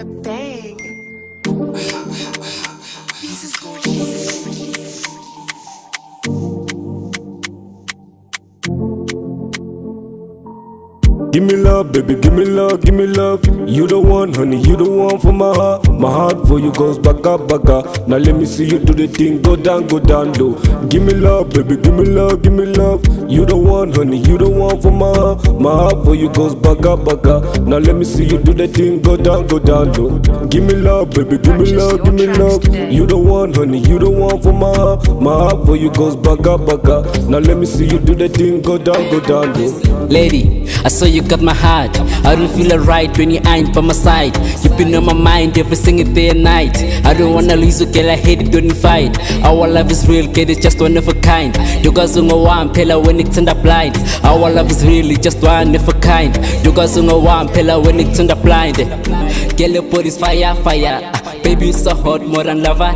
that bang. Jesus gorgeous. Give me love, baby, give me love, give me love. You the one, honey, you the one for my heart. My heart for you goes back up. Now let me see you do the thing, go down low. Give me love, baby, give me love, give me love. You the one, honey, you the one for my heart. My heart for you goes back up. Now let me see you do the thing, go down low. Give me love, baby, give me love, give me love. You the one, honey, you the one for my heart. My heart for you goes back up. Now let me see you do the thing, go down low. Lady, I saw you got my heart. I don't feel alright when you ain't by my side. You been on my mind every single day and night. I don't wanna lose you, girl, I hate it, don't fight. Our love is real, kid, it's just one of a kind. You guys don't know why I'm pale when it's in the blind. Our love is really just one of a kind. You guys don't know why I'm pale when it's in the blind. Girl, your body's fire. Baby, you so hot, more than lava.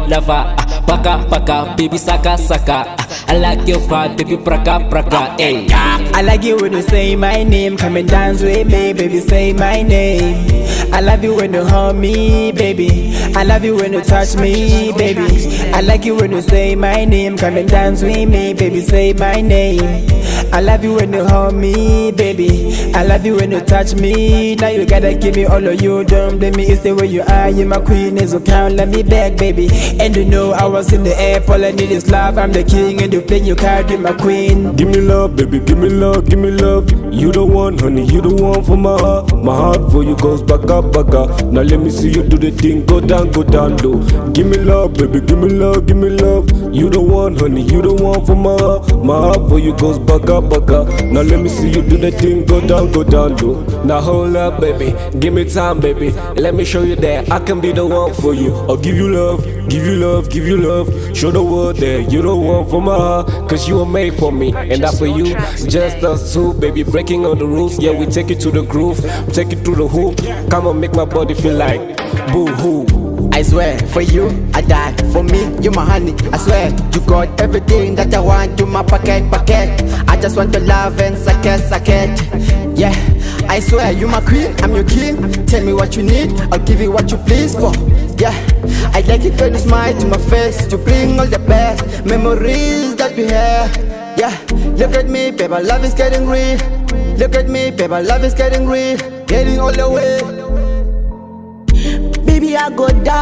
Paka, baby, saka. I like your vibe, baby, praka, ay. I like it when you say my name, come and dance with me, baby, say my name. I love you when you hold me, baby. I love you when you touch me, baby. I like it when you say my name, come and dance with me, baby, say my name. I love you when you hold me, baby. I love you when you touch me. Now you gotta give me all of you, don't blame me, it's the way you are, you're my queen, so can't let me back, baby. And you know I was in the air, all I need is love, I'm the king, and you play your card with my queen. Give me love, baby, give me love, give me love. You the one, honey, you the one for my heart. My heart for you goes back up. Now let me see you do the thing, go down low. Give me love, baby, give me love, give me love. You the one, honey, you the one for my heart. My heart for you goes back up. Now let me see you do the thing, go down low. Now hold up, baby, give me time, baby. Let me show you that I can be the one for you. I'll give you love, give you love, give you love. Show the world that you the one for my heart, cause you were made for me, and that for you. Just us two, baby, breaking all the rules. Yeah, we take it to the groove, take it through the hoop. Come on, make my body feel like boo-hoo. I swear, for you, I die. For me, you're my honey. I swear, you got everything that I want. You're my pocket. I just want your love and suck it. Yeah, I swear, you're my queen, I'm your king. Tell me what you need, I'll give you what you please for. Yeah, I like it when you smile to my face. You bring all the best memories that we have. Yeah, look at me, baby, love is getting real. Look at me, baby, love is getting real. Getting all the way. Baby, I go down.